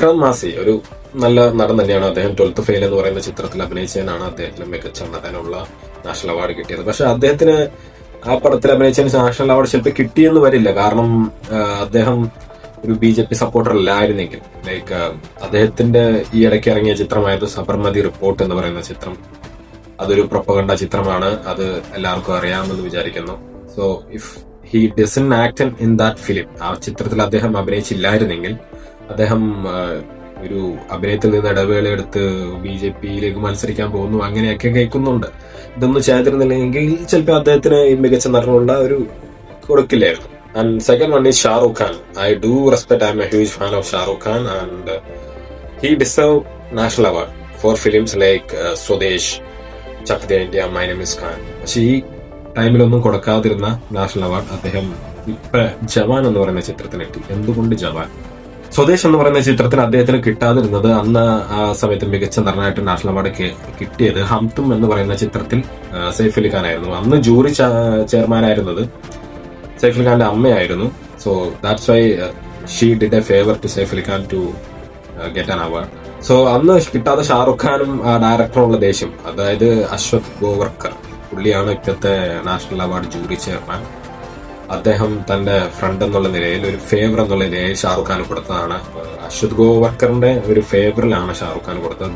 വിക്രം മാസി ഒരു നല്ല നടൻ തന്നെയാണ്. അദ്ദേഹം 12th ഫെയിൽ എന്ന് പറയുന്ന ചിത്രത്തിൽ അഭിനയിച്ചതിനാണ് അദ്ദേഹത്തിന് മികച്ച നടനുള്ള നാഷണൽ അവാർഡ് കിട്ടിയത്. പക്ഷെ അദ്ദേഹത്തിന് ആ പടത്തിൽ അഭിനയിച്ചതിന് നാഷണൽ അവാർഡ് ചിലപ്പോൾ കിട്ടിയെന്ന് വരില്ല. കാരണം അദ്ദേഹം ഒരു BJP സപ്പോർട്ടർ അല്ലായിരുന്നെങ്കിൽ. ലൈക്ക് അദ്ദേഹത്തിന്റെ ഈ ഇടയ്ക്ക് ഇറങ്ങിയ ചിത്രമായത് സബർമതി റിപ്പോർട്ട് എന്ന് പറയുന്ന ചിത്രം. അതൊരു പ്രൊപ്പഗണ്ട ചിത്രമാണ്, അത് എല്ലാവർക്കും അറിയാമെന്ന് വിചാരിക്കുന്നു. So if he doesn't act in that film, ആ ചിത്രത്തിൽ അദ്ദേഹം അഭിനയിച്ചില്ലായിരുന്നെങ്കിൽ അദ്ദേഹം ഒരു അഭിനയത്തിൽ നിന്ന് ഇടവേള എടുത്ത് BJPയിലേക്ക് മത്സരിക്കാൻ പോകുന്നു, അങ്ങനെയൊക്കെ കേൾക്കുന്നുണ്ട്. ഇതൊന്നും ചെയ്തിരുന്നില്ലെങ്കിൽ ചിലപ്പോൾ അദ്ദേഹത്തിന് ഈ മികച്ച നടനുള്ള ഒരു കൊടുക്കില്ലായിരുന്നു. And second one is Shah Rukh Khan. I do respect, I'm a huge fan of Shah Rukh Khan, and he deserved national award for films like Swadesh, Chak De India, My Name is Khan. പക്ഷെ ഈ ടൈമിലൊന്നും കൊടുക്കാതിരുന്ന national award അദ്ദേഹം ഇപ്പൊ ജവാൻ എന്ന് പറയുന്ന ചിത്രത്തിന് കിട്ടി. എന്തുകൊണ്ട് ജവാൻ? സ്വദേശ് എന്ന് പറയുന്ന ചിത്രത്തിന് അദ്ദേഹത്തിന് കിട്ടാതിരുന്നത്, അന്ന് ആ സമയത്ത് മികച്ച നടനായിട്ട് നാഷണൽ അവാർഡ് കിട്ടിയത് ഹംതും എന്ന് പറയുന്ന ചിത്രത്തിൽ സൈഫ് അലി ഖാൻ ആയിരുന്നു. അന്ന് ജൂറി ചെയർമാനായിരുന്നത് സൈഫ് അലി ഖാന്റെ അമ്മയായിരുന്നു. So that's why she did a favour to Saif Ali Khan to get an award. So അന്ന് കിട്ടാതെ ഷാറുഖ് ഖാനും ഡയറക്ടറുള്ള ദേഷ്യം, അതായത് അശ്വത് ഗോവർക്കർ, പുള്ളിയാണ് ഇപ്പോഴത്തെ നാഷണൽ അവാർഡ് ജൂറി ചെയർമാൻ. അദ്ദേഹം തന്റെ ഫ്രണ്ട് എന്നുള്ള നിലയിൽ, ഒരു ഫേവർ എന്നുള്ള നിലയിൽ ഷാറുഖ് ഖാൻ കൊടുത്തതാണ്. അശ്വത് ഗോവർക്കറിന്റെ ഒരു ഫേവറിലാണ് ഷാറുഖ് ഖാൻ കൊടുത്തത്.